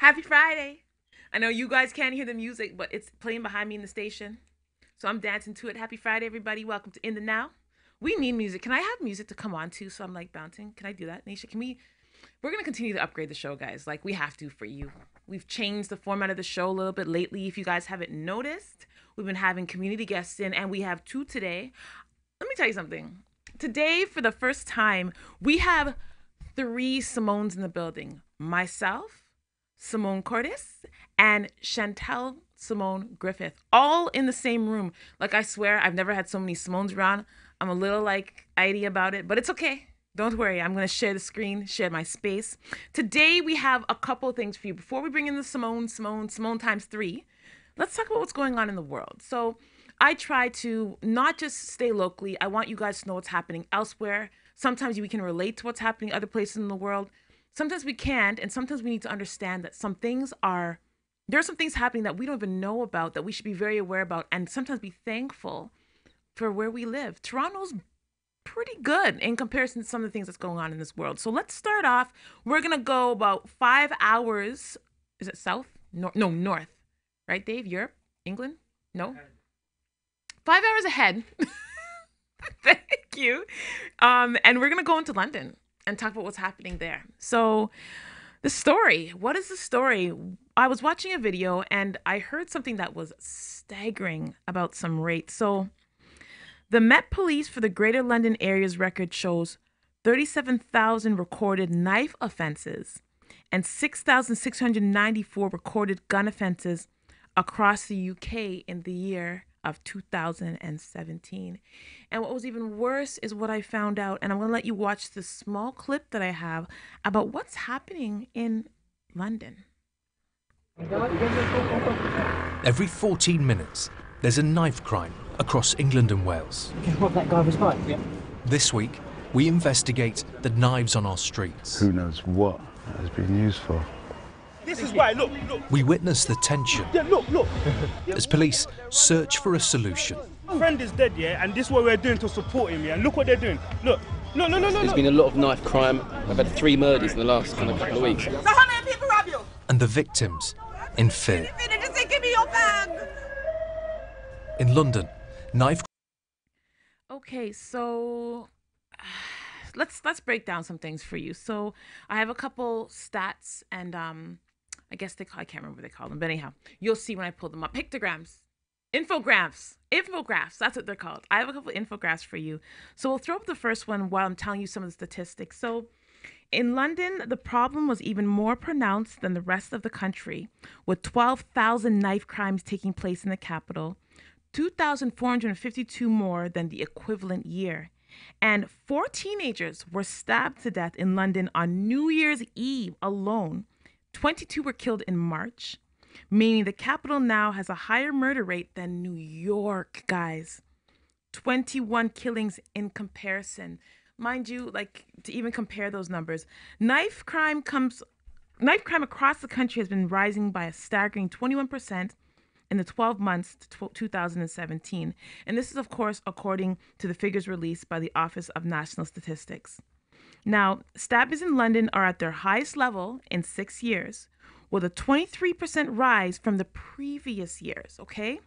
Happy Friday. I know you guys can't hear the music, but it's playing behind me in the station. So I'm dancing to it. Happy Friday, everybody. Welcome to In the Now. We need music. Can I have music to come on too? So I'm like bouncing. Can I do that, Nisha? Can we? We're going to continue to upgrade the show, guys. Like we have to for you. We've changed the format of the show a little bit lately. If you guys haven't noticed, we've been having community guests in, and we have two today. Let me tell you something. Today, for the first time, we have three Simones in the building. Myself, Simone Cordice, and Chantelle Simone Griffith, all in the same room. Like, I swear, I've never had so many Simones around. I'm a little, like, idy about it, but it's okay. Don't worry. I'm going to share the screen, share my space. Today, we have a couple of things for you. Before we bring in the Simone times three, let's talk about what's going on in the world. So, I try to not just stay locally. I want you guys to know what's happening elsewhere. Sometimes we can relate to what's happening other places in the world. Sometimes we can't, and sometimes we need to understand that there are some things happening that we don't even know about that we should be very aware about, and sometimes be thankful for where we live. Toronto's pretty good in comparison to some of the things that's going on in this world. So let's start off. We're gonna go about 5 hours. Is it south? No, north. Right, Dave? Europe? England? No? 5 hours ahead. Thank you. And we're gonna go into London and talk about what's happening there. So the story, what is the story? I was watching a video and I heard something that was staggering about some rates. So the Met Police for the Greater London area's record shows 37,000 recorded knife offenses and 6,694 recorded gun offenses across the UK in the year of 2017. And what was even worse is what I found out, and I'm going to let you watch this small clip that I have about what's happening in London. Every 14 minutes, there's a knife crime across England and Wales. Just rob that guy with his bike. Yeah. This week, we investigate the knives on our streets. Who knows what that has been used for. This is why, look. We witness the tension Yeah, look. as police search for a solution. My friend is dead, yeah, and this is what we're doing to support him, yeah. And look what they're doing. Look. There's been a lot of knife crime. I've had 3 murders in the last couple of weeks. So how many people rob you? And the victims in fear. They just say, give me your bag. In London, knife Okay, so let's break down some things for you. So I have a couple stats, and I guess I can't remember what they call them, but anyhow, you'll see when I pull them up. Pictograms, infographics, that's what they're called. I have a couple of infographics for you. So we'll throw up the first one while I'm telling you some of the statistics. So in London, the problem was even more pronounced than the rest of the country, with 12,000 knife crimes taking place in the capital, 2,452 more than the equivalent year. And 4 teenagers were stabbed to death in London on New Year's Eve alone. 22 were killed in March, meaning the capital now has a higher murder rate than New York, guys. 21 killings in comparison. Mind you, like, to even compare those numbers, knife crime across the country has been rising by a staggering 21% in the 12 months to 2017. And this is, of course, according to the figures released by the Office of National Statistics. Now, stabbings in London are at their highest level in 6 years, with a 23% rise from the previous years, okay?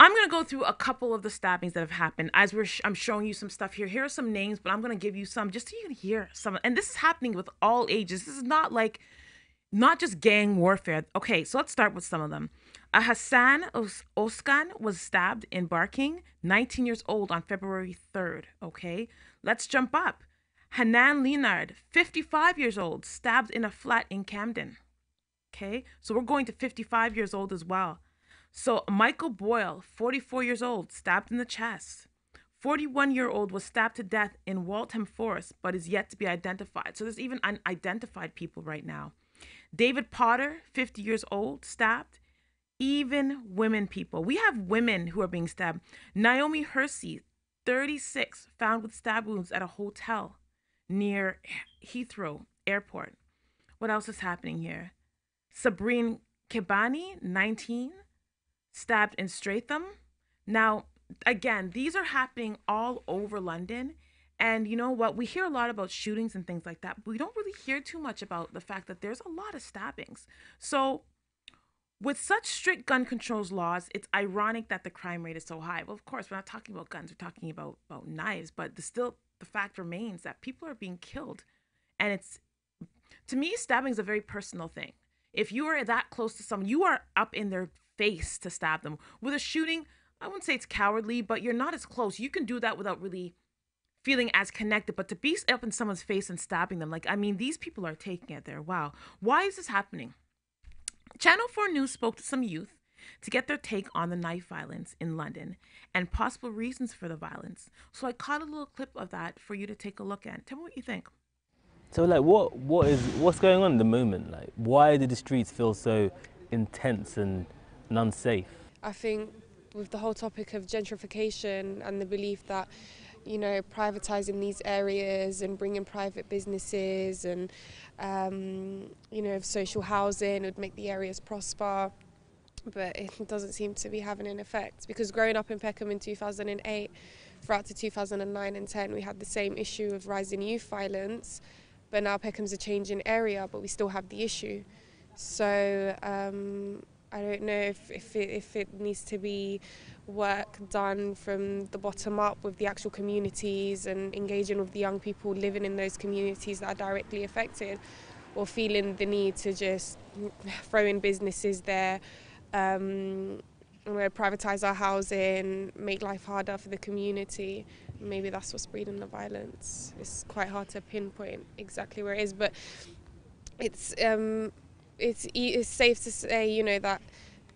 I'm going to go through a couple of the stabbings that have happened as I'm showing you some stuff here. Here are some names, but I'm going to give you some just so you can hear some. And this is happening with all ages. This is not just gang warfare. Okay, so let's start with some of them. Hassan Oskan was stabbed in Barking, 19 years old, on February 3rd. Okay, let's jump up. Hanan Leonard, 55 years old, stabbed in a flat in Camden. Okay, so we're going to 55 years old as well. So Michael Boyle, 44 years old, stabbed in the chest. 41-year-old was stabbed to death in Waltham Forest, but is yet to be identified. So there's even unidentified people right now. David Potter, 50 years old, stabbed. Even women people. We have women who are being stabbed. Naomi Hersey, 36, found with stab wounds at a hotel near Heathrow Airport. What else is happening here? Sabrine Kebani, 19, stabbed in Streatham. Now, again, these are happening all over London, And you know what? We hear a lot about shootings and things like that, but we don't really hear too much about the fact that there's a lot of stabbings. So, with such strict gun controls laws, it's ironic that the crime rate is so high. Well, of course, we're not talking about guns, we're talking about knives, but the fact remains that people are being killed. And to me, stabbing is a very personal thing. If you are that close to someone, you are up in their face to stab them. With a shooting, I wouldn't say it's cowardly, but you're not as close. You can do that without really feeling as connected, but to be up in someone's face and stabbing them, like, I mean, these people are taking it there. Wow. Why is this happening? Channel 4 News spoke to some youth to get their take on the knife violence in London and possible reasons for the violence. So I caught a little clip of that for you to take a look at. Tell me what you think. So like what's going on at the moment? Like, why do the streets feel so intense and unsafe? I think with the whole topic of gentrification and the belief that, you know, privatising these areas and bringing private businesses and, you know, social housing would make the areas prosper. But it doesn't seem to be having an effect, because growing up in Peckham in 2008, throughout to 2009 and 10, we had the same issue of rising youth violence. But now Peckham's a changing area, but we still have the issue. So I don't know if it needs to be work done from the bottom up with the actual communities and engaging with the young people living in those communities that are directly affected, or feeling the need to just throw in businesses there, privatise our housing, make life harder for the community. Maybe that's what's breeding the violence. It's quite hard to pinpoint exactly where it is, but it's safe to say, you know, that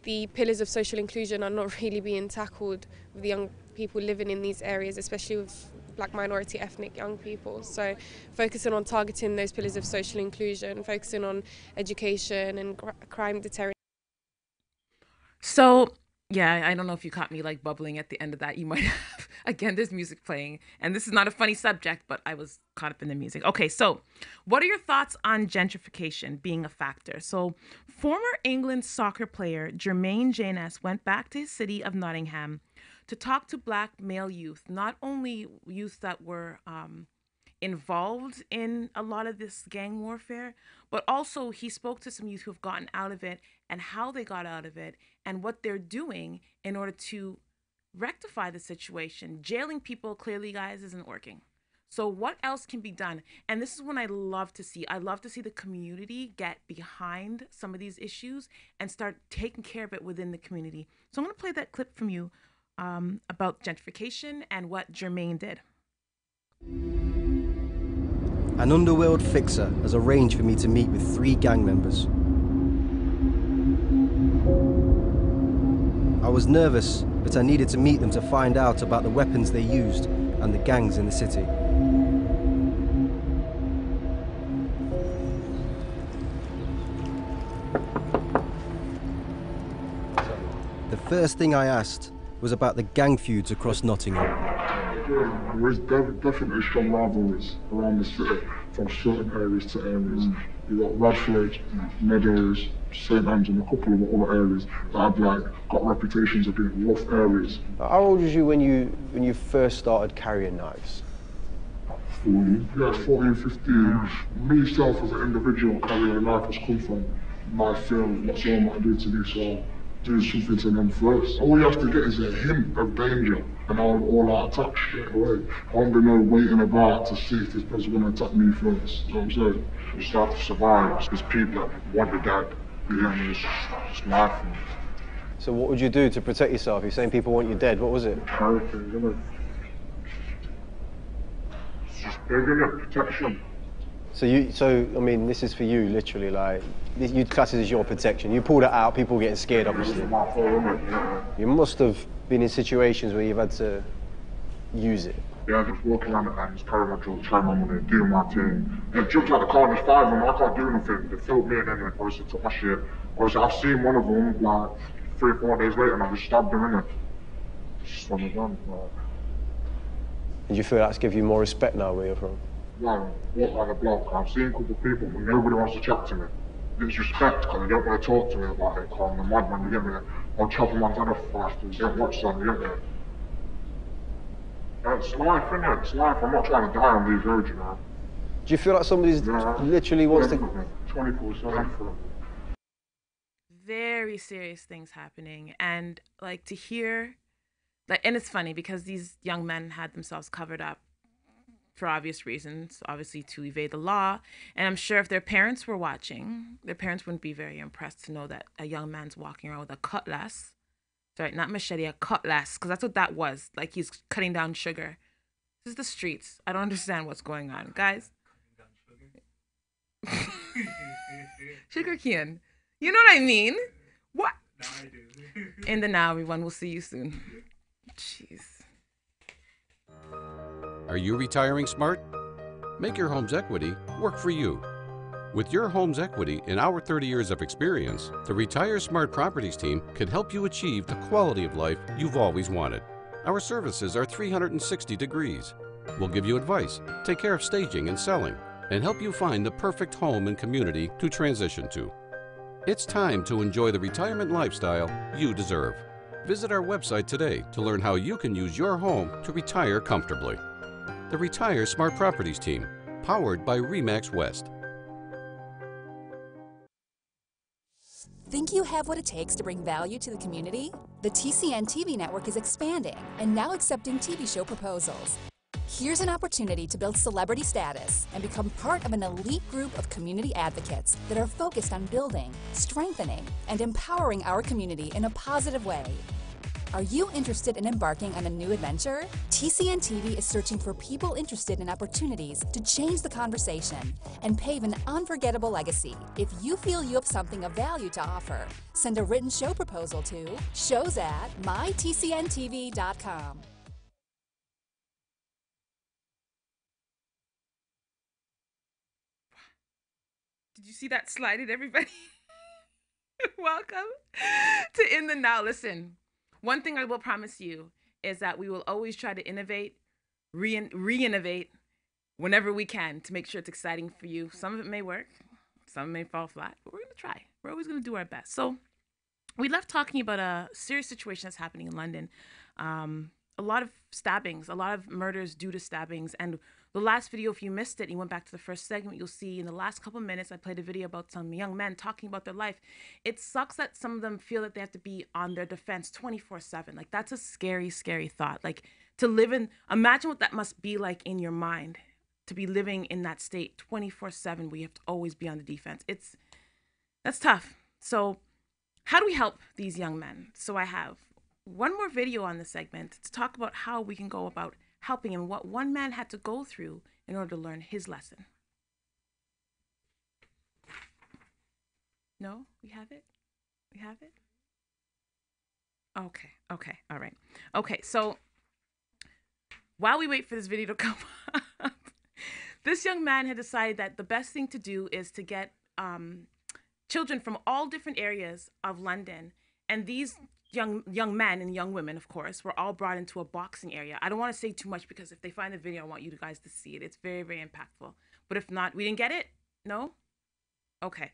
the pillars of social inclusion are not really being tackled with the young people living in these areas, especially with black minority ethnic young people. So focusing on targeting those pillars of social inclusion, focusing on education and crime deterrence. So, yeah, I don't know if you caught me like bubbling at the end of that. You might have. Again, there's music playing, and this is not a funny subject, but I was caught up in the music. Okay, so what are your thoughts on gentrification being a factor? So former England soccer player Jermaine Jenas went back to his city of Nottingham to talk to black male youth, not only youth that were involved in a lot of this gang warfare, but also he spoke to some youth who have gotten out of it and how they got out of it and what they're doing in order to rectify the situation. Jailing people, clearly, guys, isn't working. So what else can be done? And this is what I love to see. I love to see the community get behind some of these issues and start taking care of it within the community. So I'm going to play that clip from you about gentrification and what Jermaine did. An underworld fixer has arranged for me to meet with 3 gang members. I was nervous, but I needed to meet them to find out about the weapons they used and the gangs in the city. The first thing I asked was about the gang feuds across Nottingham. There is definitely strong rivalries around the city, from certain areas to areas. You've got Radford, Meadows, St Anne's and a couple of other areas that have got reputations of being rough areas. How old was you when you first started carrying knives? 14. Yeah, 14, 15. Me, self, as an individual carrying a knife has come from my film, what someone might do to me, so do something to them first. All you have to get is a hint of danger, and I'll all out attack straight away. I won't be no waiting about to see if this person's going to attack me first. You know what I'm saying? You just have to survive. There's people that want your dad. You know, it's life. So what would you do to protect yourself? You're saying people want you dead. What was it? Everything, you know. It's just big, innit? Protection. So I mean, this is for you, literally, like, you'd class it as your protection. You pulled it out, people getting scared, obviously. You must have been in situations where you've had to use it. Yeah, I just walk around and just carry my drugs, try my money, do my thing. They jumped out the car and there's 5 of them, I can't do nothing. They filled me and then obviously took my shit. Obviously I've seen one of them like 3 or 4 days later and I just stabbed him in it. Just one of them. And you feel that's give you more respect now where you're from? Yeah, walk around the block, I've seen a couple of people but nobody wants to chat to me. It's respect because they don't want to talk to me about it, calling the madman, you get me? I'll chop a man's head off after, you don't watch that, you get me? It's life, innit? It's life. I'm not trying to die on these roads, you know. Do you feel like somebody's literally wants to... 24/7 for them. Very serious things happening. And like to hear, like, and it's funny because these young men had themselves covered up for obvious reasons, obviously to evade the law. And I'm sure if their parents were watching, their parents wouldn't be very impressed to know that a young man's walking around with a cutlass. Sorry, not machete, a cutlass, because that's what that was. Like he's cutting down sugar. This is the streets. I don't understand what's going on, guys. Sugar cane. You know what I mean? What? Now I do. In the now, everyone. We'll see you soon. Jeez. Are you retiring smart? Make your home's equity work for you. With your home's equity in our 30 years of experience, the Retire Smart Properties team can help you achieve the quality of life you've always wanted. Our services are 360 degrees. We'll give you advice, take care of staging and selling, and help you find the perfect home and community to transition to. It's time to enjoy the retirement lifestyle you deserve. Visit our website today to learn how you can use your home to retire comfortably. The Retire Smart Properties team, powered by RE/MAX West. Think you have what it takes to bring value to the community? The TCN TV network is expanding and now accepting TV show proposals. Here's an opportunity to build celebrity status and become part of an elite group of community advocates that are focused on building, strengthening, and empowering our community in a positive way. Are you interested in embarking on a new adventure? TCN TV is searching for people interested in opportunities to change the conversation and pave an unforgettable legacy. If you feel you have something of value to offer, send a written show proposal to shows@mytcntv.com. Did you see that slided, everybody? Welcome to In the Now. Listen, one thing I will promise you is that we will always try to innovate, re-innovate whenever we can to make sure it's exciting for you. Some of it may work, some may fall flat, but we're going to try. We're always going to do our best. So we left talking about a serious situation that's happening in London. A lot of stabbings, a lot of murders due to stabbings. And the last video, if you missed it, you went back to the first segment, you'll see in the last couple of minutes, I played a video about some young men talking about their life. It sucks that some of them feel that they have to be on their defense 24/7. Like, that's a scary, scary thought. Like, to live in, imagine what that must be like in your mind, to be living in that state 24/7 where you have to always be on the defense. That's tough. So how do we help these young men? So I have one more video on the segment to talk about how we can go about helping him, what one man had to go through in order to learn his lesson. No, we have it? We have it? Okay, all right. Okay, so while we wait for this video to come up, this young man had decided that the best thing to do is to get children from all different areas of London, and these young men and young women, of course, were all brought into a boxing area. I don't want to say too much because if they find the video, I want you guys to see it. It's very, very impactful. But if not, we didn't get it? No? Okay.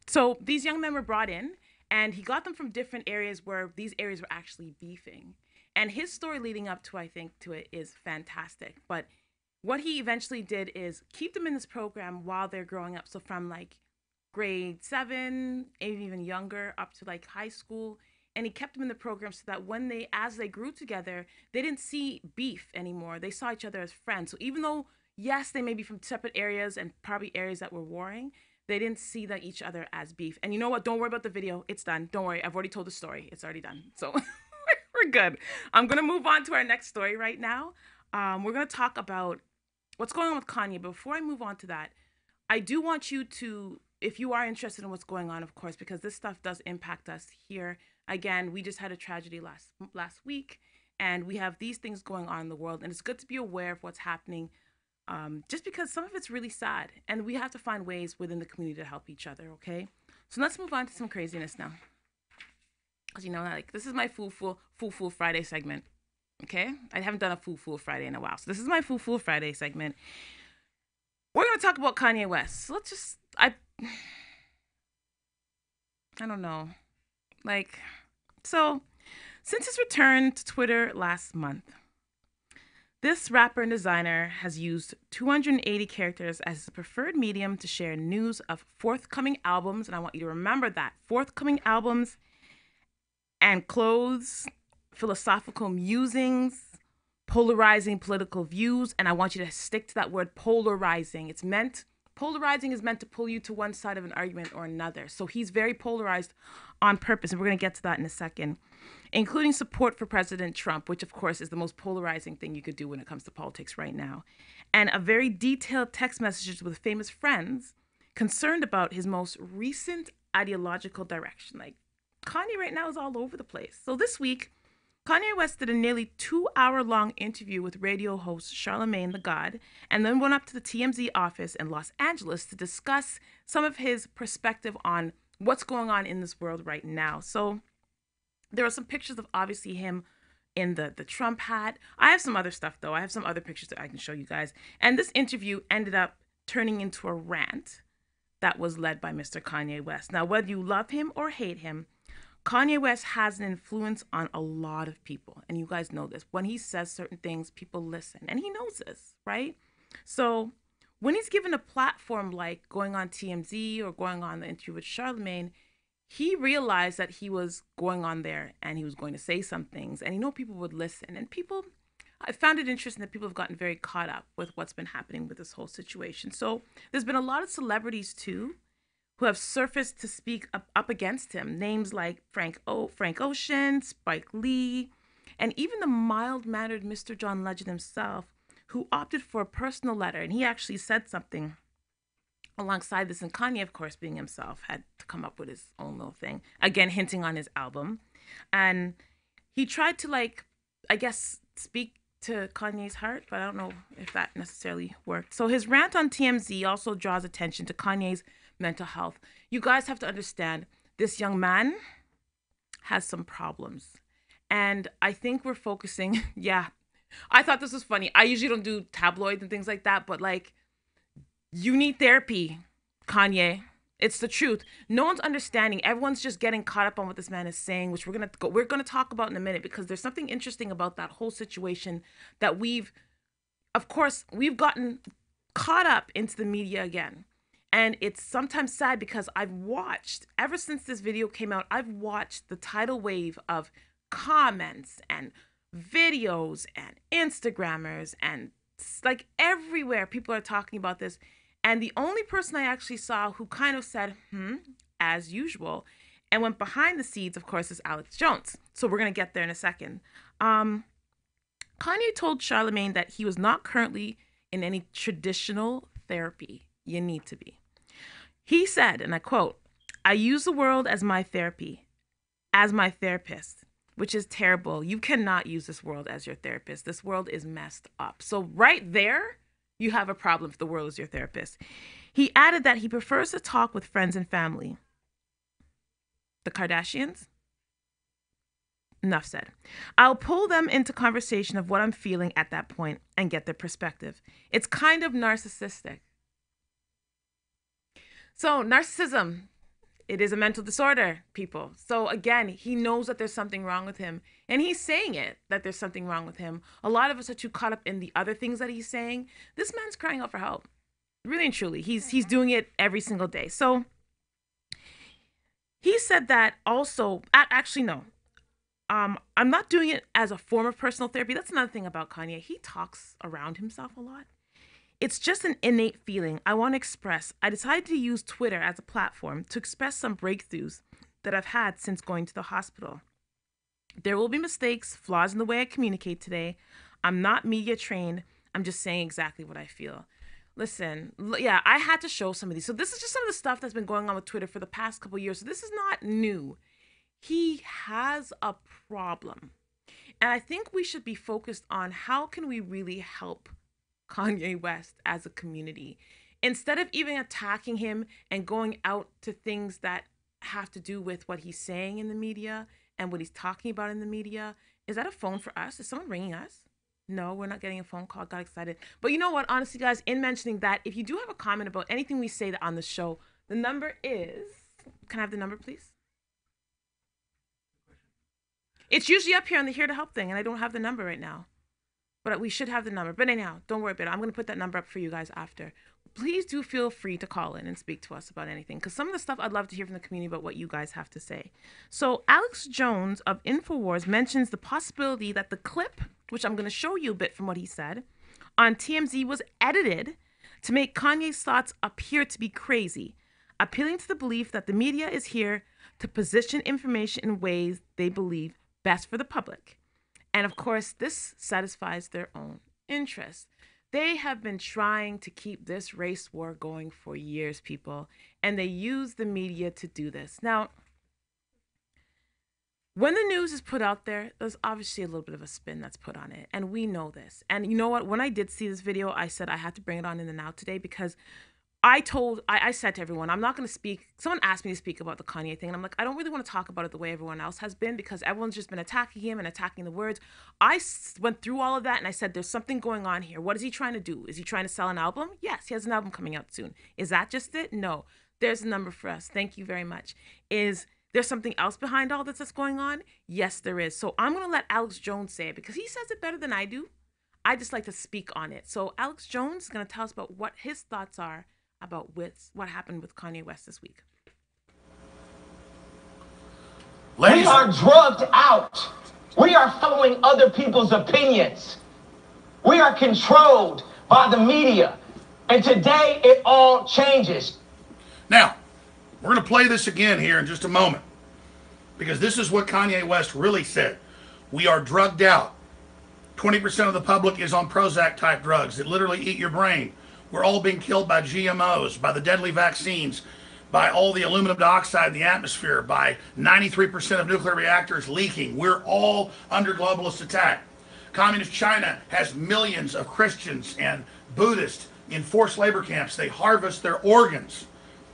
So these young men were brought in, and he got them from different areas where these areas were actually beefing. And his story leading up to, I think, to it is fantastic. But what he eventually did is keep them in this program while they're growing up. So from like grade 7, maybe even younger, up to like high school. And he kept them in the program so that as they grew together, they didn't see beef anymore. They saw each other as friends. So even though, yes, they may be from separate areas and probably areas that were warring, they didn't see each other as beef. And you know what? Don't worry about the video. It's done. Don't worry. I've already told the story. It's already done. So we're good. I'm going to move on to our next story right now. We're going to talk about what's going on with Kanye. But before I move on to that, I do want you to, if you are interested in what's going on, of course, because this stuff does impact us here. Again, we just had a tragedy last week, and we have these things going on in the world, and it's good to be aware of what's happening, just because some of it's really sad, and we have to find ways within the community to help each other, okay? So let's move on to some craziness now, because you know, like, this is my Fool Friday segment, okay? I haven't done a Fool Friday in a while, so this is my Fool Friday segment. We're going to talk about Kanye West. So let's just, I don't know. Like, so since his return to Twitter last month, This rapper and designer has used 280 characters as his preferred medium to share news of forthcoming albums, and I want you to remember that, forthcoming albums and clothes, philosophical musings, polarizing political views, and I want you to stick to that word polarizing. Polarizing is meant to pull you to one side of an argument or another. So he's very polarized on purpose, and we're going to get to that in a second, including support for President Trump, which of course is the most polarizing thing you could do when it comes to politics right now, and a very detailed text messages with famous friends concerned about his most recent ideological direction. Like, Kanye right now is all over the place. So this week, Kanye West did a nearly 2-hour-long interview with radio host Charlamagne the God, and then went up to the TMZ office in Los Angeles to discuss some of his perspective on what's going on in this world right now. So there are some pictures of obviously him in the Trump hat. I have some other stuff though. I have some other pictures that I can show you guys. And this interview ended up turning into a rant that was led by Mr. Kanye West. Now, whether you love him or hate him, Kanye West has an influence on a lot of people. And you guys know this. When he says certain things, people listen. And he knows this, right? So when he's given a platform like going on TMZ or going on the interview with Charlamagne, he realized that he was going on there and he was going to say some things. And he knew people would listen. And I found it interesting that people have gotten very caught up with what's been happening with this whole situation. So there's been a lot of celebrities too who have surfaced to speak up against him. Names like Frank Ocean, Spike Lee, and even the mild-mannered Mr. John Legend himself, who opted for a personal letter. And he actually said something alongside this. And Kanye, of course, being himself, had to come up with his own little thing, again, hinting on his album. And he tried to, I guess, speak to Kanye's heart, but I don't know if that necessarily worked. So his rant on TMZ also draws attention to Kanye's mental health. You guys have to understand, this young man has some problems. And I think we're focusing, I thought this was funny. I usually don't do tabloids and things like that, but you need therapy, Kanye. It's the truth. No one's understanding. Everyone's just getting caught up on what this man is saying, which we're gonna talk about in a minute, because there's something interesting about that whole situation that we've gotten caught up into the media again. And it's sometimes sad because ever since this video came out, I've watched the tidal wave of comments and videos and Instagrammers and everywhere people are talking about this. And the only person I actually saw who kind of said, as usual, and went behind the scenes, of course, is Alex Jones. So we're going to get there in a second. Kanye told Charlamagne that he was not currently in any traditional therapy. You need to be. He said, and I quote, "I use the world as my therapy, as my therapist, which is terrible. You cannot use this world as your therapist. This world is messed up." So right there, you have a problem if the world is your therapist. He added that he prefers to talk with friends and family. The Kardashians? Enough said. I'll pull them into conversation of what I'm feeling at that point and get their perspective. It's kind of narcissistic. So narcissism, it is a mental disorder, people. So again, he knows that there's something wrong with him. And he's saying it, that there's something wrong with him. A lot of us are too caught up in the other things that he's saying. This man's crying out for help. Really and truly. He's doing it every single day. So he said that also, actually no. I'm not doing it as a form of personal therapy. That's another thing about Kanye. He talks around himself a lot. It's just an innate feeling I want to express. I decided to use Twitter as a platform to express some breakthroughs that I've had since going to the hospital. There will be mistakes, flaws in the way I communicate today. I'm not media trained. I'm just saying exactly what I feel. Listen, I had to show some of these. So this is just some of the stuff that's been going on with Twitter for the past couple of years. So this is not new. He has a problem. And I think we should be focused on how can we really help Kanye West as a community, instead of even attacking him and going out to things that have to do with what he's saying in the media and what he's talking about in the media. Is that a phone for us? Is someone ringing us? No, we're not getting a phone call. Got excited. But you know what? Honestly, guys, in mentioning that, if you do have a comment about anything we say on the show, the number is, can I have the number, please? It's usually up here on the Here to Help thing, and I don't have the number right now. But we should have the number. But anyhow, don't worry about it. I'm going to put that number up for you guys after. Please do feel free to call in and speak to us about anything, because some of the stuff I'd love to hear from the community about what you guys have to say. So Alex Jones of InfoWars mentions the possibility that the clip, which I'm going to show you a bit from what he said, on TMZ was edited to make Kanye's thoughts appear to be crazy, appealing to the belief that the media is here to position information in ways they believe best for the public. And of course, this satisfies their own interests. They have been trying to keep this race war going for years, people, and they use the media to do this. Now, when the news is put out there, there's obviously a little bit of a spin that's put on it, and we know this. And you know what? When I did see this video, I said I had to bring it on in the now today, because I said to everyone, I'm not going to speak. Someone asked me to speak about the Kanye thing, and I'm like, I don't really want to talk about it the way everyone else has been, because everyone's just been attacking him and attacking the words. I went through all of that, and I said, there's something going on here. What is he trying to do? Is he trying to sell an album? Yes, he has an album coming out soon. Is that just it? No. There's a number for us. Thank you very much. Is there something else behind all this that's going on? Yes, there is. So I'm going to let Alex Jones say it, because he says it better than I do. I just like to speak on it. So Alex Jones is going to tell us about what his thoughts are about what happened with Kanye West this week. We are drugged out. We are following other people's opinions. We are controlled by the media. And today it all changes. Now, we're going to play this again here in just a moment, because this is what Kanye West really said. We are drugged out. 20% of the public is on Prozac type drugs that literally eat your brain. We're all being killed by GMOs, by the deadly vaccines, by all the aluminum dioxide in the atmosphere, by 93% of nuclear reactors leaking. We're all under globalist attack. Communist China has millions of Christians and Buddhists in forced labor camps. They harvest their organs.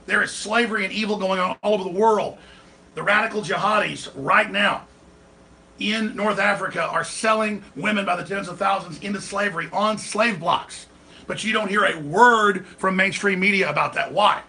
There is slavery and evil going on all over the world. The radical jihadis right now in North Africa are selling women by the tens of thousands into slavery on slave blocks. But you don't hear a word from mainstream media about that. Why?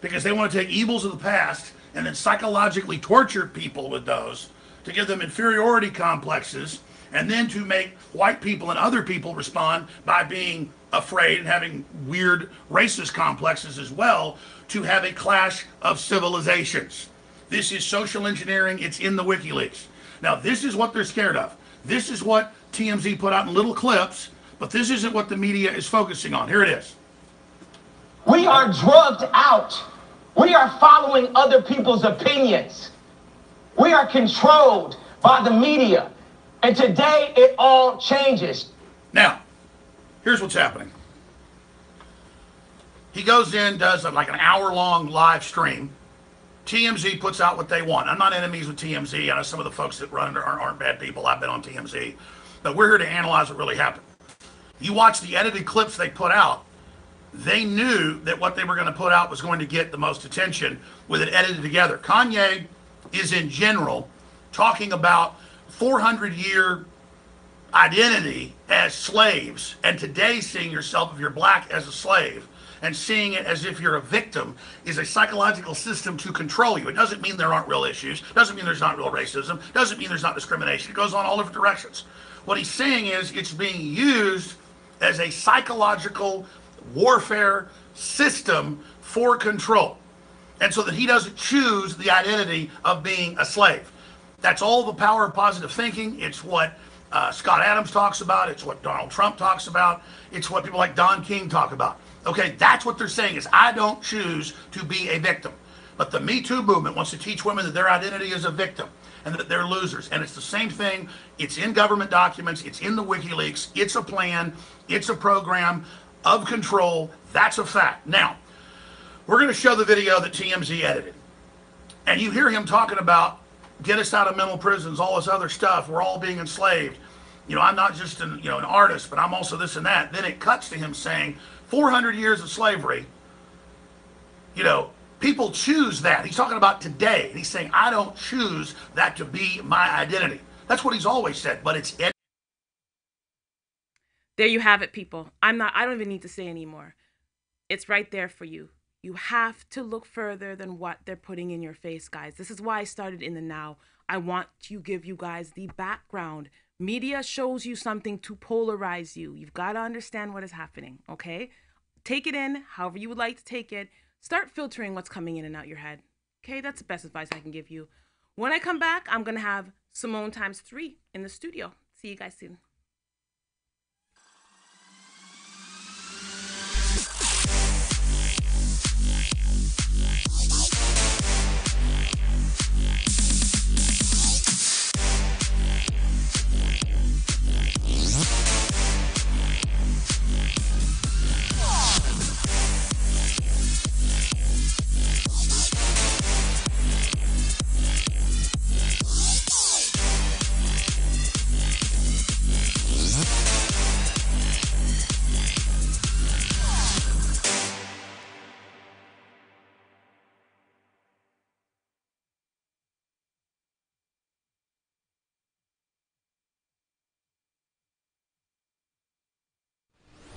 Because they want to take evils of the past and then psychologically torture people with those to give them inferiority complexes, and then to make white people and other people respond by being afraid and having weird racist complexes as well, to have a clash of civilizations. This is social engineering. It's in the WikiLeaks. Now, this is what they're scared of. This is what TMZ put out in little clips, but this isn't what the media is focusing on. Here it is. We are drugged out. We are following other people's opinions. We are controlled by the media. And today it all changes. Now, here's what's happening. He goes in, does like an hour-long live stream. TMZ puts out what they want. I'm not enemies with TMZ. I know some of the folks that run it aren't bad people. I've been on TMZ. But we're here to analyze what really happened. You watch the edited clips they put out. They knew that what they were going to put out was going to get the most attention with it edited together. Kanye is in general talking about 400-year identity as slaves, and today seeing yourself, if you're black, as a slave, and seeing it as if you're a victim is a psychological system to control you. It doesn't mean there aren't real issues. Doesn't mean there's not real racism. Doesn't mean there's not discrimination. It goes on all different directions. What he's saying is it's being used as a psychological warfare system for control. And so that he doesn't choose the identity of being a slave. That's all the power of positive thinking. It's what Scott Adams talks about. It's what Donald Trump talks about. It's what people like Don King talk about. Okay, that's what they're saying is, I don't choose to be a victim. But the Me Too movement wants to teach women that their identity is a victim and that they're losers. And it's the same thing. It's in government documents. It's in the WikiLeaks. It's a plan. It's a program of control. That's a fact. Now, we're going to show the video that TMZ edited. And you hear him talking about get us out of mental prisons, all this other stuff. We're all being enslaved. You know, I'm not just an artist, but I'm also this and that. Then it cuts to him saying 400 years of slavery, people choose that. He's talking about today. And he's saying, I don't choose that to be my identity. That's what he's always said, but it's... There you have it, people. I don't even need to say anymore. It's right there for you. You have to look further than what they're putting in your face, guys. This is why I started in the now. I want to give you guys the background Media shows you something to polarize you. You've got to understand what is happening, okay? Take it in however you would like to take it. Start filtering what's coming in and out your head. Okay, that's the best advice I can give you. When I come back, I'm going to have Simone times 3 in the studio. See you guys soon.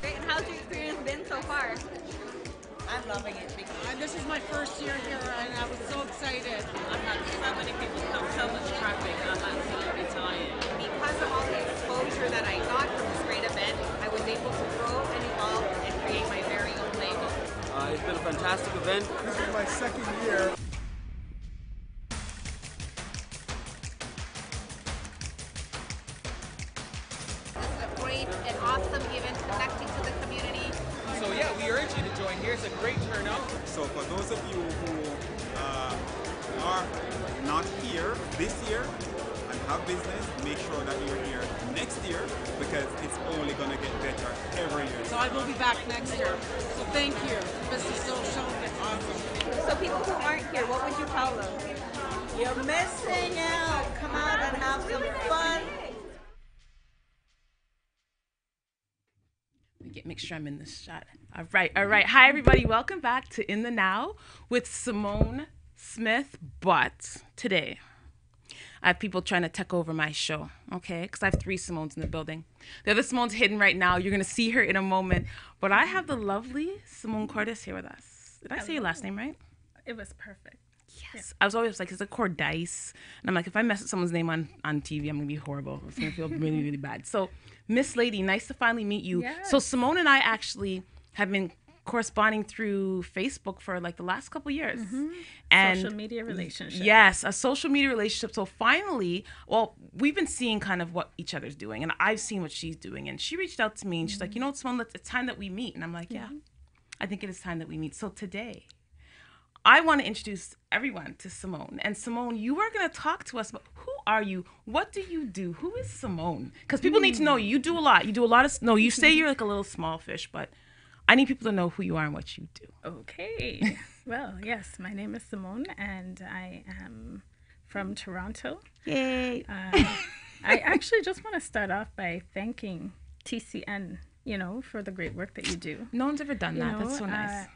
Great, and how's your experience been so far? I'm loving it. This is my first year here, and I was so excited. I've had so many people come, so much traffic on that side, Italian. Because of all the exposure that I got from this great event, I was able to grow and evolve and create my very own label. It's been a fantastic event. This is my second year. This is a great and awesome event connecting to the community. So yeah, we urge you to join here. It's a great turnout. So for those of you who are not here this year and have business, make sure that you're here next year because it's only going to get better every year. So I will be back next year. So thank you. This is so awesome. So people who aren't here, what would you tell them? You're missing out. Come out and have some fun. Make sure I'm in this shot. All right. Hi, everybody. Welcome back to In the Now with Simone Smith. But today, I have people trying to take over my show, okay? Because I have 3 Simones in the building. The other Simone's hidden right now. You're going to see her in a moment. But I have the lovely Simone Cordice here with us. Did I say your last name right? It was perfect. Yes. I was always like, is it Cordice? And I'm like, if I mess up someone's name on TV, I'm going to be horrible. It's going to feel really, really bad. So, Miss Lady, nice to finally meet you. Yes. So, Simone and I actually have been corresponding through Facebook for like the last couple years. Mm-hmm. And social media relationship. Yes, a social media relationship. So finally, well, we've been seeing kind of what each other's doing, and I've seen what she's doing. And she reached out to me, and she's like, you know what, Simone, it's time that we meet. And I'm like, yeah, I think it is time that we meet. So today, I want to introduce everyone to Simone. And Simone, you are going to talk to us about who are you? What do you do? Who is Simone? Because people need to know you. You do a lot. You do a lot of, no, you say you're like a little small fish, but I need people to know who you are and what you do. Okay. Well, yes, my name is Simone, and I am from Toronto. Yay. I actually just want to start off by thanking TCN, for the great work that you do. No one's ever done that. That's so nice.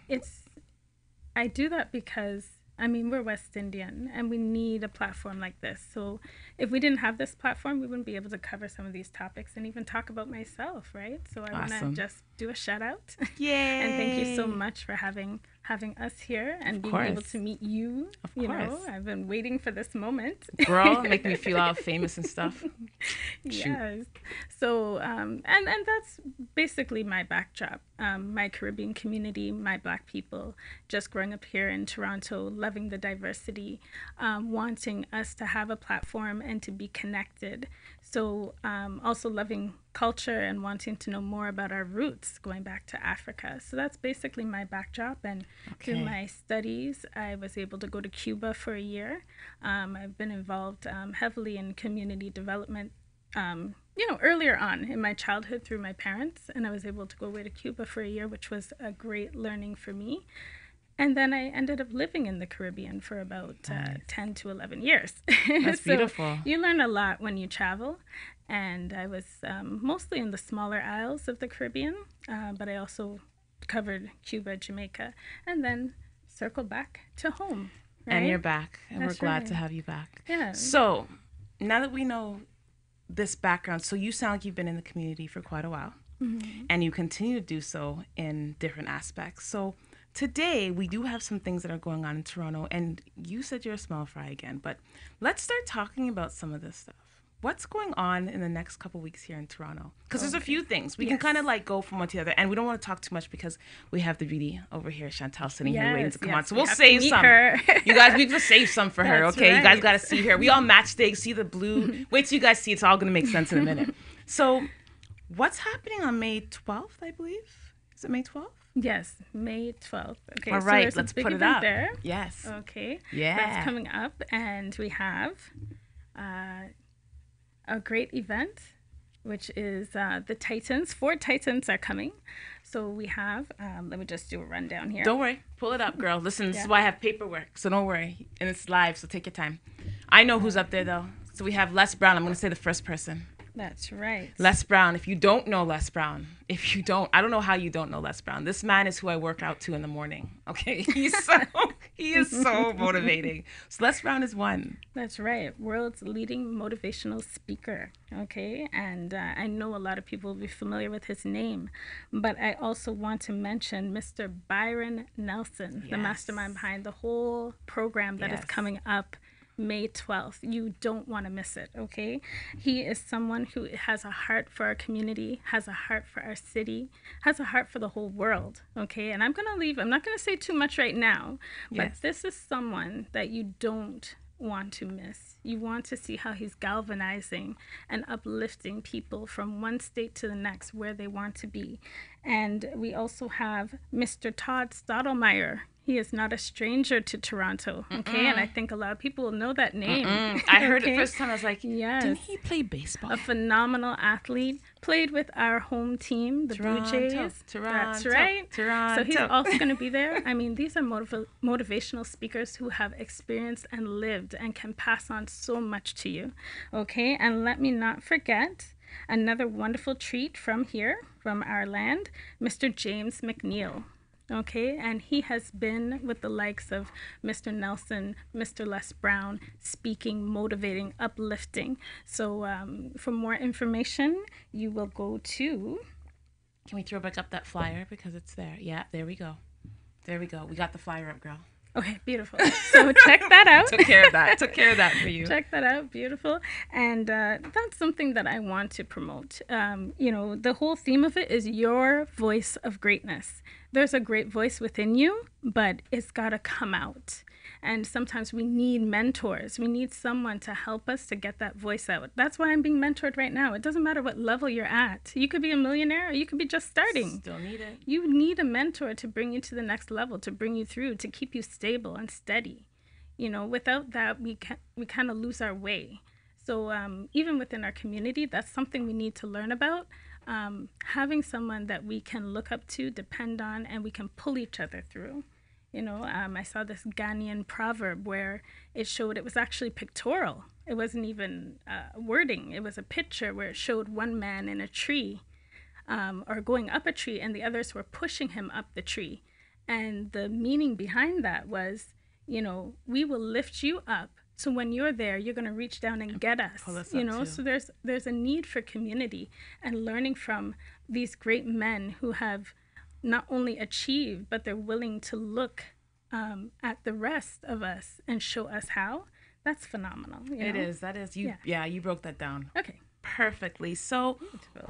I do that because, we're West Indian, and we need a platform like this. So if we didn't have this platform, we wouldn't be able to cover some of these topics and even talk about myself, right? So I want to just do a shout out. Yay! And thank you so much for having us here and being able to meet you. Of course. I've been waiting for this moment. Girl, make me feel all famous and stuff. Yes. So, and that's basically my backdrop. My Caribbean community, my Black people, just growing up here in Toronto, loving the diversity, wanting us to have a platform and to be connected. So also loving culture and wanting to know more about our roots, going back to Africa. So that's basically my backdrop. And through my studies, I was able to go to Cuba for a year. I've been involved heavily in community development, earlier on in my childhood through my parents. And I was able to go away to Cuba for a year, which was a great learning for me. And then I ended up living in the Caribbean for about 10 to 11 years. That's beautiful. You learn a lot when you travel. And I was mostly in the smaller isles of the Caribbean, but I also covered Cuba, Jamaica, and then circled back to home. Right? And you're back, and That's we're glad right. to have you back. Yeah. So now that we know this background, so you sound like you've been in the community for quite a while, and you continue to do so in different aspects. So today, we do have some things that are going on in Toronto, and you said you're a small fry again, but let's start talking about some of this stuff. what's going on in the next couple weeks here in Toronto? Because there's a few things. We can Yes. kind of like go from one to the other. And we don't want to talk too much because we have the beauty over here, Chantelle, sitting here waiting to come on. So we'll have to save meet some. her. You guys, we can save some for her, That's okay? You guys right. got to see her. We all match days, see the blue. Wait till you guys see it. It's all going to make sense in a minute. So what's happening on May 12th, I believe? Is it May 12th? Yes, May 12th. Okay, All so right, there's a let's big put it event up. there. Yes. Okay. Yeah. That's coming up, and we have a great event, which is the Titans. 4 Titans are coming. So we have, let me just do a rundown here. Don't worry. Pull it up, girl. Listen, this Yeah. is why I have paperwork. So don't worry. And it's live, so take your time. I know who's up there, though. So we have Les Brown. I'm going to say the first person. That's right. Les Brown. If you don't know Les Brown, I don't know how you don't know Les Brown. This man is who I work out to in the morning. Okay, he is so motivating. So Les Brown is one. That's right. World's leading motivational speaker. Okay. And I know a lot of people will be familiar with his name, but I also want to mention Mr. Byron Nelson, the mastermind behind the whole program that is coming up May 12th. You don't want to miss it, okay? He is someone who has a heart for our community, has a heart for our city, has a heart for the whole world, okay? And I'm not going to say too much right now, but this is someone that you don't want to miss. You want to see how he's galvanizing and uplifting people from one state to the next where they want to be. And we also have Mr. Todd Stottlemyre. He is not a stranger to Toronto, okay? And I think a lot of people will know that name. I heard it first time. I was like, yes. Didn't he play baseball? A phenomenal athlete. Played with our home team, the Blue Jays. That's right. Toronto. So he's also going to be there. I mean, these are motivational speakers who have experienced and lived and can pass on so much to you, okay? And let me not forget another wonderful treat from here, from our land, Mr. James McNeil. Okay, and he has been with the likes of Mr. Nelson, Mr. Les Brown, speaking, motivating, uplifting. So for more information, you will go to... Can we throw back up that flyer because it's there? Yeah, there we go. There we go. We got the flyer up, girl. Okay, beautiful. So check that out. Took care of that. Took care of that for you. Check that out. Beautiful. And that's something that I want to promote. The whole theme of it is your voice of greatness. There's a great voice within you, but it's got to come out. And sometimes we need mentors. We need someone to help us to get that voice out. That's why I'm being mentored right now. It doesn't matter what level you're at. You could be a millionaire or you could be just starting. Still need it. You need a mentor to bring you to the next level, to bring you through, to keep you stable and steady. Without that, we kind of lose our way. So even within our community, that's something we need to learn about. Having someone that we can look up to, depend on, and we can pull each other through. I saw this Ghanaian proverb where it showed it was actually pictorial. It wasn't even wording. It was a picture where it showed one man in a tree or going up a tree, and the others were pushing him up the tree. And the meaning behind that was, we will lift you up. So when you're there, you're going to reach down and get us, So there's a need for community and learning from these great men who have not only achieved, but they're willing to look at the rest of us and show us how. That's phenomenal. It is. That is. You broke that down. Okay. Perfectly. So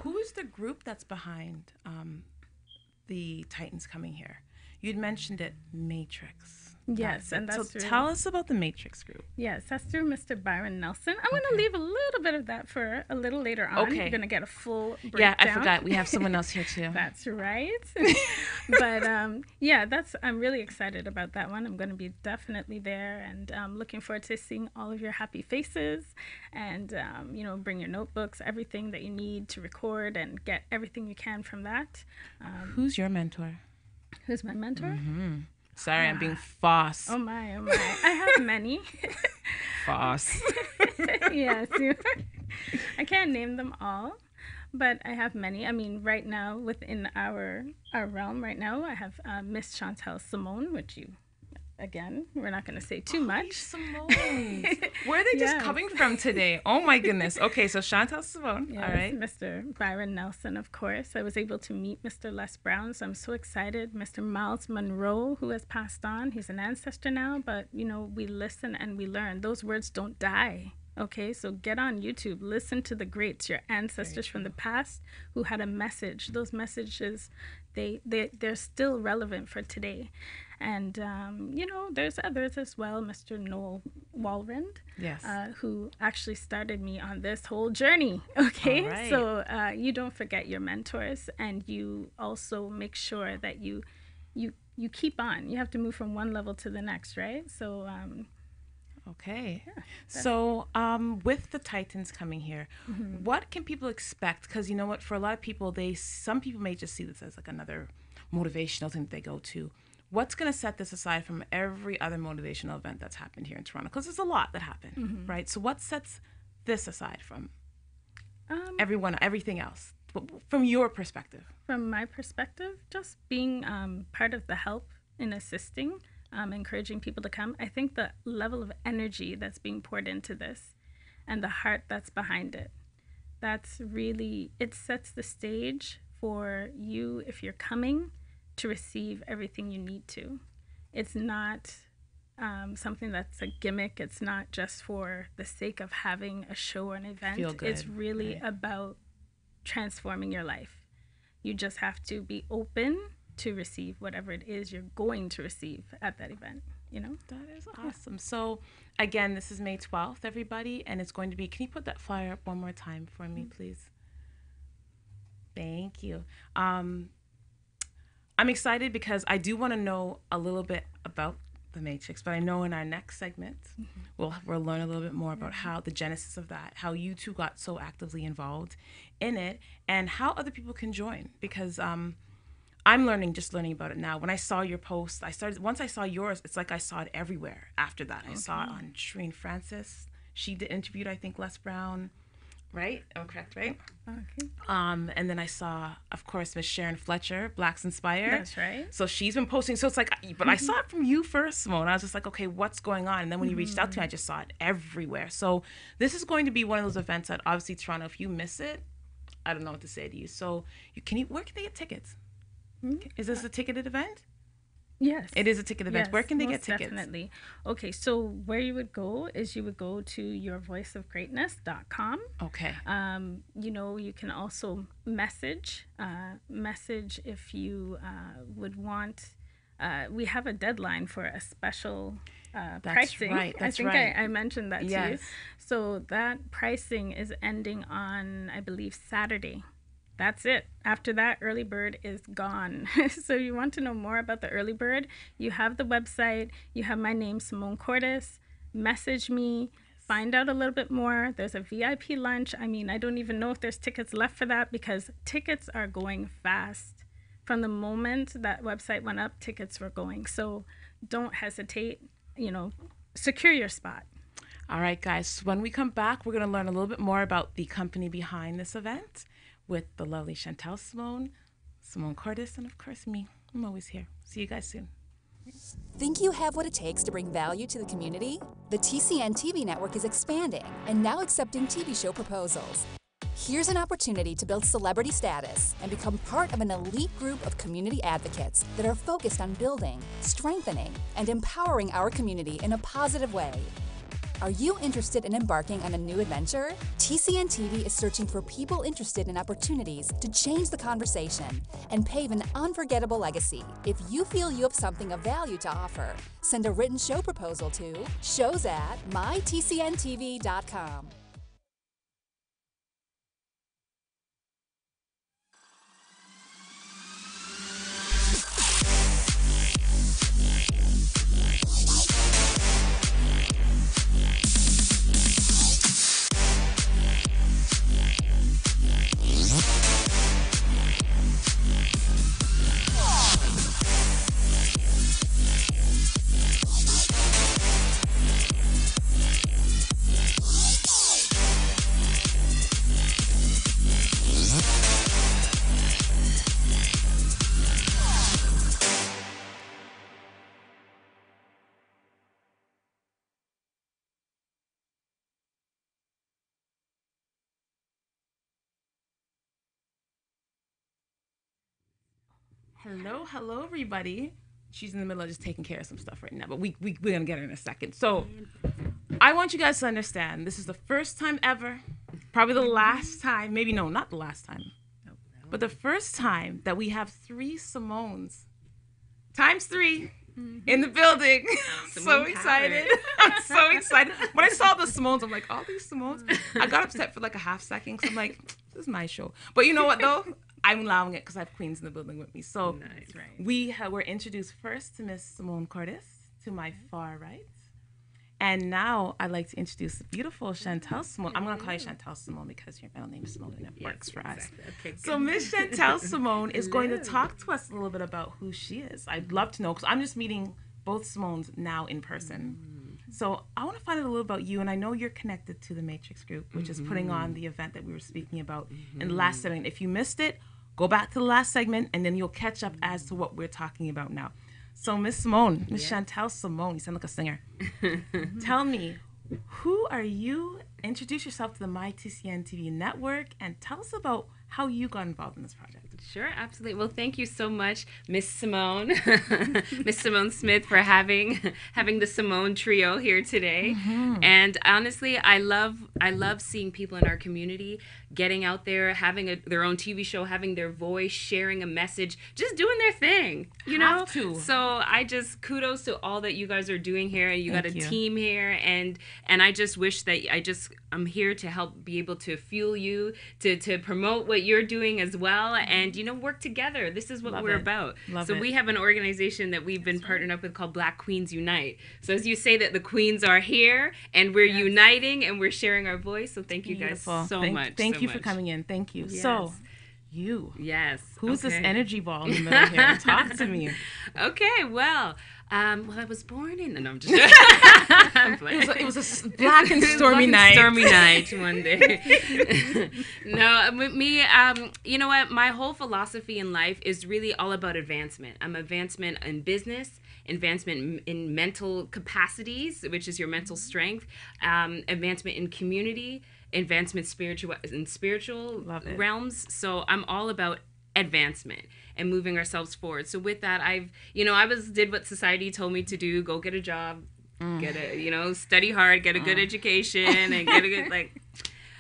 who is the group that's behind the Titans coming here? You'd mentioned it, Matrix. Yes, and that's so tell us about the Matrix group. Yes, that's through Mr. Byron Nelson. I'm going to leave a little bit of that for a little later on. Okay. You're going to get a full breakdown. Yeah, I forgot. We have someone else here too. That's right. But I'm really excited about that one. I'm going to be definitely there, and looking forward to seeing all of your happy faces, and bring your notebooks, everything that you need to record, and get everything you can from that. Who's your mentor? Who's my mentor? Mm-hmm. Sorry, I'm being false. Oh my. I have many. False. Yes. I can't name them all, but I have many. I mean, right now, within our realm right now, I have Miss Chantelle Simone, which again, we're not going to say too much. Simone. Where are they just coming from today? Oh my goodness. Okay, so Chantelle Simone. Yes, all right. Mr. Byron Nelson, of course. I was able to meet Mr. Les Brown, so I'm so excited. Mr. Miles Monroe, who has passed on. He's an ancestor now, but we listen and we learn. Those words don't die. Okay, so get on YouTube, listen to the greats, your ancestors from the past who had a message. Those messages, they're still relevant for today. And, you know, there's others as well, Mr. Noel Walrand, Yes. who actually started me on this whole journey. Okay, All right. so you don't forget your mentors, and you also make sure that you keep on. You have to move from one level to the next, right? So, okay. Yeah, So, with the Titans coming here, what can people expect? Because you know what, for a lot of people, some people may just see this as like another motivational thing that they go to. What's going to set this aside from every other motivational event that's happened here in Toronto? Because there's a lot that happened, right? So, what sets this aside from everything else, from your perspective? From my perspective, just being part of the help in assisting. Encouraging people to come. I think the level of energy that's being poured into this and the heart that's behind it, it sets the stage for you, if you're coming, to receive everything you need to. It's not something that's a gimmick. It's not just for the sake of having a show or an event. Feel good, it's really about transforming your life. You just have to be open to receive whatever it is you're going to receive at that event, you know? That is awesome. So, again, this is May 12th, everybody, and it's going to be, can you put that flyer up one more time for me, please? Thank you. I'm excited because I do want to know a little bit about the Matrix, but I know in our next segment, we'll learn a little bit more about how the genesis of that, how you two got so actively involved in it, and how other people can join, because I'm learning about it now. When I saw your post, once I saw yours, it's like I saw it everywhere after that. I saw it on Shereen Francis. She interviewed, I think, Les Brown, right? I'm correct, right? Okay. And then I saw, of course, Miss Sharon Fletcher, Blacks Inspire. That's right. So she's been posting. So it's like, but I saw it from you first, Simone. I was just like, okay, what's going on? And then when you reached out to me, I just saw it everywhere. So this is going to be one of those events that obviously Toronto, if you miss it, I don't know what to say to you. So where can they get tickets? Is this a ticketed event? Yes. It is a ticketed event. Yes, Where can they get most tickets? Definitely. Okay, so where you would go is you would go to yourvoiceofgreatness.com. Okay. You know, you can also message if you would want. We have a deadline for a special pricing. Right. That's I think right. I mentioned that to you. So that pricing is ending on, I believe, Saturday. That's it. After that, early bird is gone. So you want to know more about the early bird, you have the website, you have my name, Simone Cordice. Message me, find out a little bit more. There's a VIP lunch. I mean, I don't even know if there's tickets left for that, because tickets are going fast. From the moment that website went up, tickets were going. So don't hesitate, secure your spot. All right, guys. When we come back, we're going to learn a little bit more about the company behind this event with the lovely Chantelle Simone Cordice, and of course me. I'm always here. See you guys soon. Think you have what it takes to bring value to the community? The TCN TV network is expanding and now accepting TV show proposals. Here's an opportunity to build celebrity status and become part of an elite group of community advocates that are focused on building, strengthening, and empowering our community in a positive way. Are you interested in embarking on a new adventure? TCN TV is searching for people interested in opportunities to change the conversation and pave an unforgettable legacy. If you feel you have something of value to offer, send a written show proposal to shows@mytcntv.com. Hello, everybody. She's in the middle of just taking care of some stuff right now, but we're gonna get her in a second. So, I want you guys to understand, this is the first time ever, probably the last time, maybe no, not the last time, but the first time that we have 3 Simones, times 3, in the building. So excited. I'm so excited. When I saw the Simones, I'm like, all these Simones? I got upset for like a half second because I'm like, this is my show. But you know what, though? I'm allowing it because I have queens in the building with me. So we were introduced first to Miss Simone Cordice, to my far right. And now I'd like to introduce the beautiful Chantelle Simone. I'm going to call you Chantelle Simone because your middle name is Simone and it works for us. Okay, so Miss Chantelle Simone is going to talk to us a little bit about who she is. I'd love to know because I'm just meeting both Simones now in person. So I want to find out a little about you, and I know you're connected to the Matrix Group, which is putting on the event that we were speaking about in the last segment. If you missed it, go back to the last segment, and then you'll catch up as to what we're talking about now. So Miss Simone, Miss Chantelle Simone, you sound like a singer. Tell me, who are you? Introduce yourself to the MyTCN TV network and tell us about how you got involved in this project. Sure, absolutely. Well, thank you so much, Miss Simone, Miss Simone Smith, for having the Simone trio here today. And honestly, I love seeing people in our community getting out there, having their own TV show, having their voice, sharing a message, just doing their thing. You know. So I just kudos to all that you guys are doing here. You got a team here, and I just wish that I'm here to help be able to fuel you, to promote what you're doing as well, and work together. This is what we're about. So we have an organization that we've been partnered up with called Black Queens Unite. So as you say that the queens are here and we're uniting and we're sharing our voice. So thank you guys so much. Thank you for coming in. Thank you. Yes. So you. Yes. Who's this energy ball in the middle here? Talk to me. Okay, well, I was born in. No, I'm just. It was a black and stormy night. Stormy night one day. No, with me, you know what? My whole philosophy in life is really all about advancement. I'm advancement in business, advancement in mental capacities, which is your mental strength, advancement in community, advancement in spiritual realms. So I'm all about advancement and moving ourselves forward. So with that, did what society told me to do: go get a job, study hard, get a good education, and get a good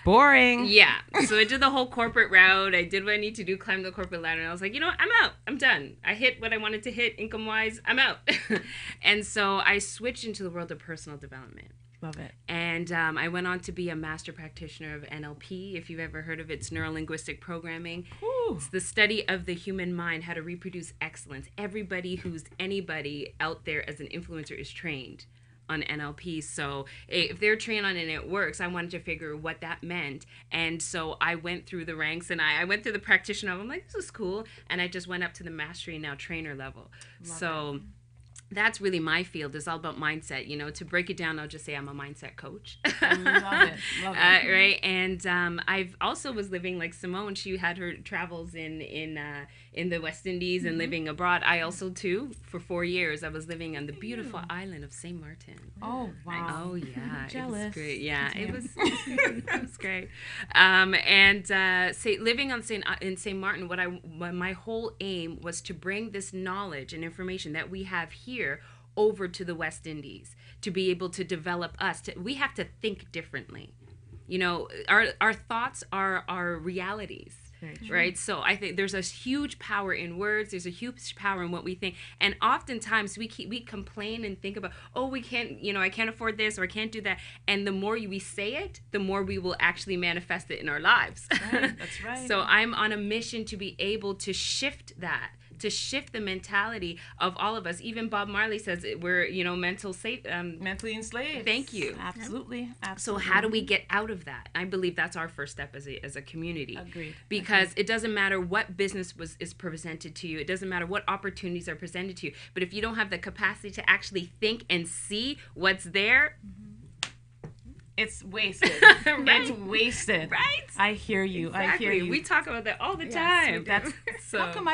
boring. Yeah. So I did the whole corporate route. I did what I need to do, climb the corporate ladder, and I was like, I'm out. I'm done. I hit what I wanted to hit income wise. I'm out. And so I switched into the world of personal development. Love it. And I went on to be a master practitioner of NLP. If you've ever heard of it, it's neuro-linguistic programming. Ooh. It's the study of the human mind, how to reproduce excellence. Everybody who's anybody out there as an influencer is trained on NLP. So if they're trained on it and it works, I wanted to figure what that meant. And so I went through the ranks and I went through the practitioner. I'm like, this is cool. And I just went up to the mastery, now trainer level. Love it. That's really my field. It's all about mindset. To break it down, I'll just say I'm a mindset coach. Love it. Right. And I've also was living like Simone. She had her travels in the West Indies and living abroad. I also too, for 4 years, I was living on the beautiful island of St. Martin. Oh wow. Oh yeah. I'm jealous. It was great. Yeah, it was great. Living in St. Martin, my whole aim was to bring this knowledge and information that we have here over to the West Indies, to be able to develop us. We have to think differently. Our thoughts are our realities. Right? So I think there's a huge power in words. There's a huge power in what we think. And oftentimes we complain and think about, we can't, I can't afford this or I can't do that. And the more we say it, the more we will actually manifest it in our lives. That's right. So I'm on a mission to be able to shift that, to shift the mentality of all of us. Even Bob Marley says we're, mentally enslaved. Thank you. Absolutely. So how do we get out of that? I believe that's our first step as a community. Agreed. Because it doesn't matter what business is presented to you. It doesn't matter what opportunities are presented to you. But if you don't have the capacity to actually think and see what's there, it's wasted. Right? It's wasted. Right? I hear you. Exactly. I hear you. We talk about that all the time. How come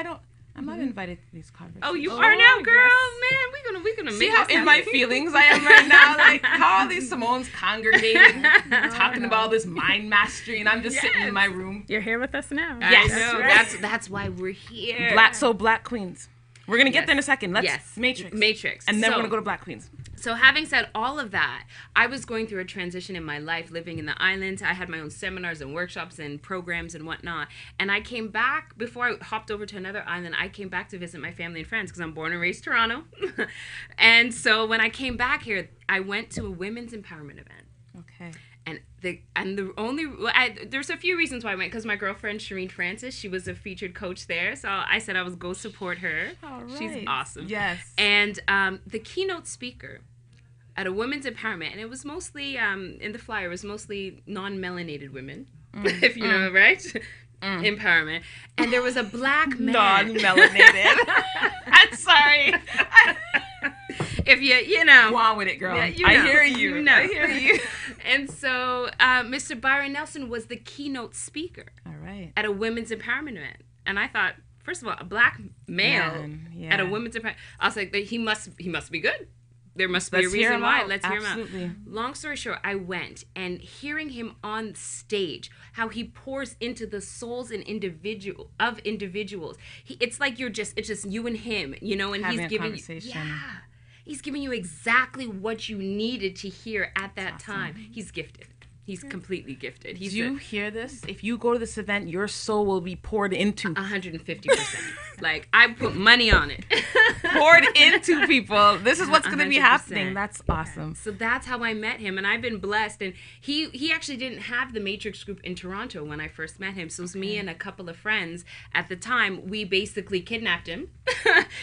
I'm not invited to these conversations? Oh, you are now, girl. Yes. Man, we're gonna see make how in my feelings I am right now. Like, how are these Simones congregating, talking about all this mind mastery, and I'm just sitting in my room. You're here with us now. Yes, that's why we're here. Black Queens. We're gonna get there in a second. Matrix. And then we're gonna go to Black Queens. So having said all of that, I was going through a transition in my life, living in the islands. I had my own seminars and workshops and programs and whatnot. And I came back, before I hopped over to another island, I came back to visit my family and friends because I'm born and raised Toronto. And so when I came back here, I went to a women's empowerment event. Okay. There's a few reasons why I went, because my girlfriend Shireen Francis, she was a featured coach there, so I said I was go support her. All right. She's awesome. Yes. And the keynote speaker at a women's empowerment, and it was mostly in the flyer, it was mostly non-melanated women, if you know, right? Empowerment, and there was a black man. Non-melanated. I'm sorry. If you know, go on with it, girl. Yeah, I hear you. You know. I hear you. And so Mr. Byron Nelson was the keynote speaker. All right. At a women's empowerment event, and I thought, first of all, a black male at a women's empowerment. I was like, he must be good. There must be a reason why. Let's hear him out. Long story short, I went, and hearing him on stage, how he pours into the souls and individuals. It's like it's just you and him, you know, and having he's a giving conversation. He's giving you exactly what you needed to hear at that time. He's gifted. He's completely gifted. Do you hear this? If you go to this event, your soul will be poured into. 150%. Like, I put money on it. Poured into people. This is what's going to be happening. That's awesome. So that's how I met him, and I've been blessed. And he actually didn't have the Matrix Group in Toronto when I first met him. So it was me and a couple of friends at the time. We basically kidnapped him.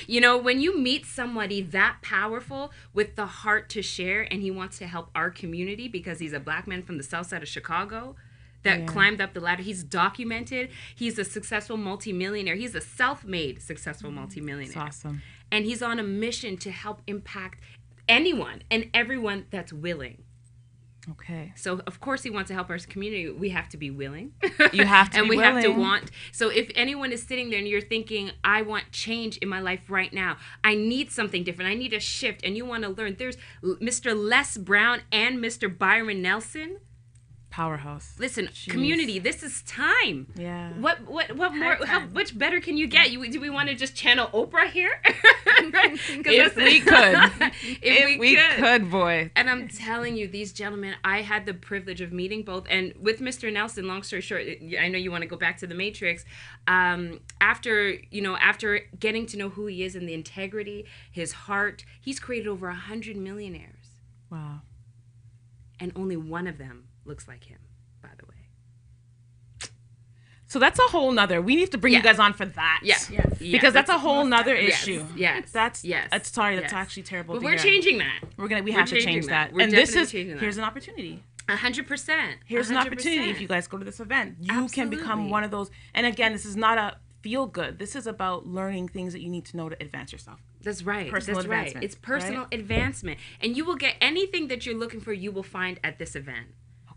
You know, when you meet somebody that powerful with the heart to share, and he wants to help our community because he's a black man from the south side of Chicago that climbed up the ladder. He's documented. He's a successful multimillionaire. He's a self-made successful multimillionaire. That's awesome. And he's on a mission to help impact anyone and everyone that's willing. Okay. So, of course, he wants to help our community. We have to be willing. You have to and be we willing. have to want. So if anyone is sitting there and you're thinking, I want change in my life right now. I need something different. I need a shift. And you want to learn. There's Mr. Les Brown and Mr. Byron Nelson. Powerhouse. Listen, community, this is time. Yeah. What more? How much better can you get? Do we want to just channel Oprah here? If we could. If we could, boy. And I'm telling you, these gentlemen, I had the privilege of meeting both. And with Mr. Nelson, long story short, I know you want to go back to the Matrix. After getting to know who he is and the integrity, his heart, he's created over 100 millionaires. Wow. And only one of them looks like him, by the way. So that's a whole nother. We need to bring you guys on for that. Yeah. Because that's a whole nother issue. Yes. That's sorry. That's actually terrible. But to we're hear. changing that. We have to change that. We're and this is changing that. here's an opportunity. 100%. Here's an opportunity. If you guys go to this event, you can become one of those. And again, this is not a feel good. This is about learning things that you need to know to advance yourself. That's right. Personal advancement. It's personal advancement. And you will get anything that you're looking for, you will find at this event.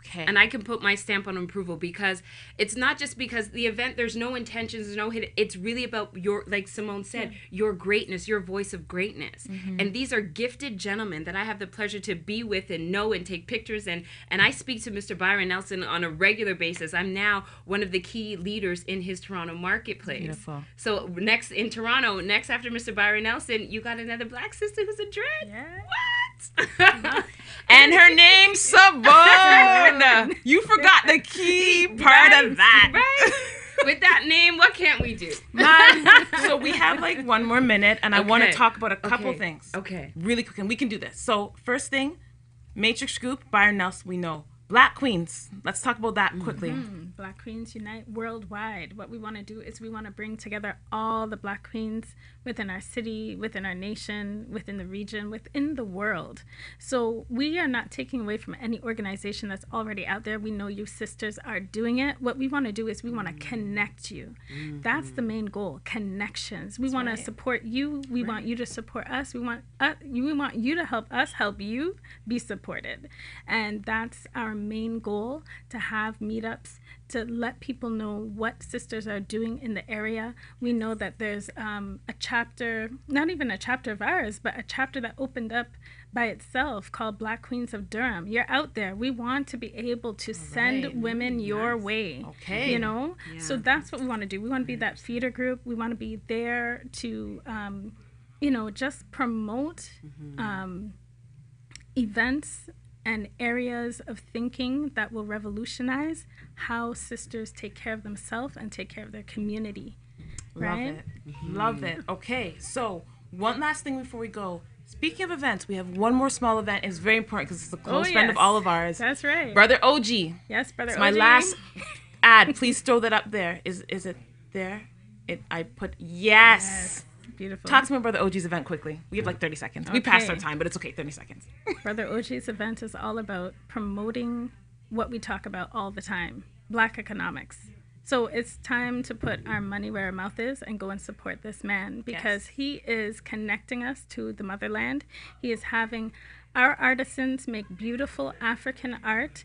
Okay. And I can put my stamp on approval because it's not just because the event, there's no intentions, there's no hidden. It's really about your, like Simone said, your greatness, your voice of greatness. Mm-hmm. And these are gifted gentlemen that I have the pleasure to be with and know and take pictures. And I speak to Mr. Byron Nelson on a regular basis. I'm now one of the key leaders in his Toronto marketplace. Beautiful. So next in Toronto, next after Mr. Byron Nelson, you got another black sister who's a dread. Yeah. What? And her name's Simone. You forgot the key part of that. Right? With that name, what can't we do? So we have like one more minute, and I want to talk about a couple things. Okay. Really quick, and we can do this. So first thing, Matrix Group, Byron Nelson, we know. Black Queens. Let's talk about that quickly. Black Queens Unite worldwide. What we want to do is we want to bring together all the Black Queens within our city, within our nation, within the region, within the world. So we are not taking away from any organization that's already out there. We know you sisters are doing it. What we want to do is we want to connect you. That's the main goal, connections. We want to support you. We want you to support us. We want you to help us help you be supported. And that's our main goal, to have meetups, to let people know what sisters are doing in the area. We know that there's a chapter, not even a chapter of ours, but a chapter that opened up by itself called Black Queens of Durham. You're out there. We want to be able to send women your way. Okay. You know? Yeah. So that's what we want to do. We want to be that feeder group. We want to be there to, just promote events and areas of thinking that will revolutionize how sisters take care of themselves and take care of their community. Right? Love it. Love it. Okay, so one last thing before we go. Speaking of events, we have one more small event. It's very important because it's a close friend of all of ours. That's right. Brother OG. Yes, Brother OG. My last ad. Please throw that up there. Is it there? I put yes. Beautiful. Talk to me about Brother OG's event quickly. We have like 30 seconds. We passed our time, but it's okay. 30 seconds. Brother OG's event is all about promoting what we talk about all the time, Black economics. So it's time to put our money where our mouth is and go and support this man because he is connecting us to the motherland. He is having our artisans make beautiful African art.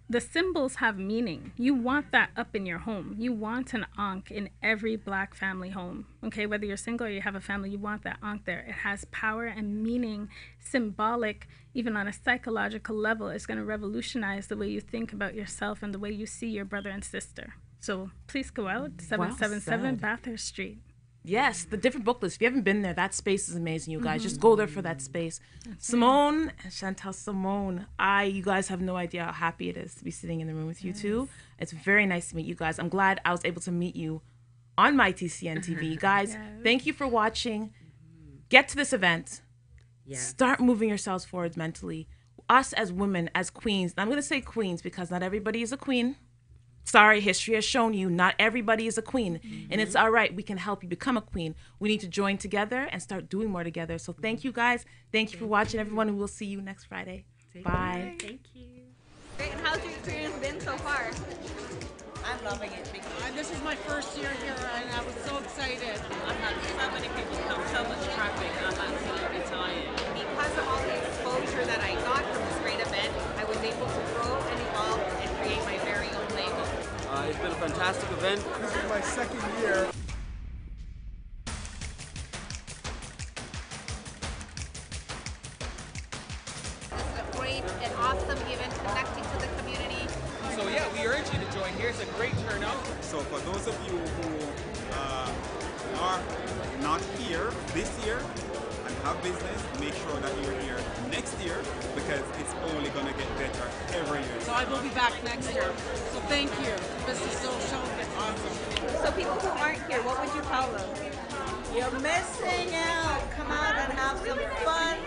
The symbols have meaning. You want that up in your home. You want an ankh in every Black family home. Okay, whether you're single or you have a family, you want that ankh there. It has power and meaning, symbolic, even on a psychological level. It's going to revolutionize the way you think about yourself and the way you see your brother and sister. So please go out, 777 Bathurst Street. Yes, the different book lists. If you haven't been there, that space is amazing, you guys. Just go there for that space. Simone and Chantelle Simone, you guys have no idea how happy it is to be sitting in the room with you two. It's very nice to meet you guys. I'm glad I was able to meet you on my TCN TV. Guys, thank you for watching. Get to this event. Start moving yourselves forward mentally. Us as women, as queens, and I'm going to say queens because not everybody is a queen. Sorry, history has shown you not everybody is a queen, and it's all right. We can help you become a queen. We need to join together and start doing more together. So thank you, guys. Thank you for watching, everyone, and we'll see you next Friday. Bye. Thank you. Great. And how's your experience been so far? I'm loving it. This is my first year here, and I was so excited. I've had so many people come, so much traffic on that side of Italian. Because of all the exposure that I got from this great event, I was able to grow and evolve and create my very own label. It's been a fantastic event. This is my second year. This is a great and awesome event connecting to the community. So yeah, we urge you to join here. It's a great turnout. So for those of you who are not here this year and have business, make sure that you're here next year because it's only going to get better every year. So I will be back next year. So thank you. This is so awesome. So people who aren't here, what would you tell them? You're missing out. Come out and have some fun.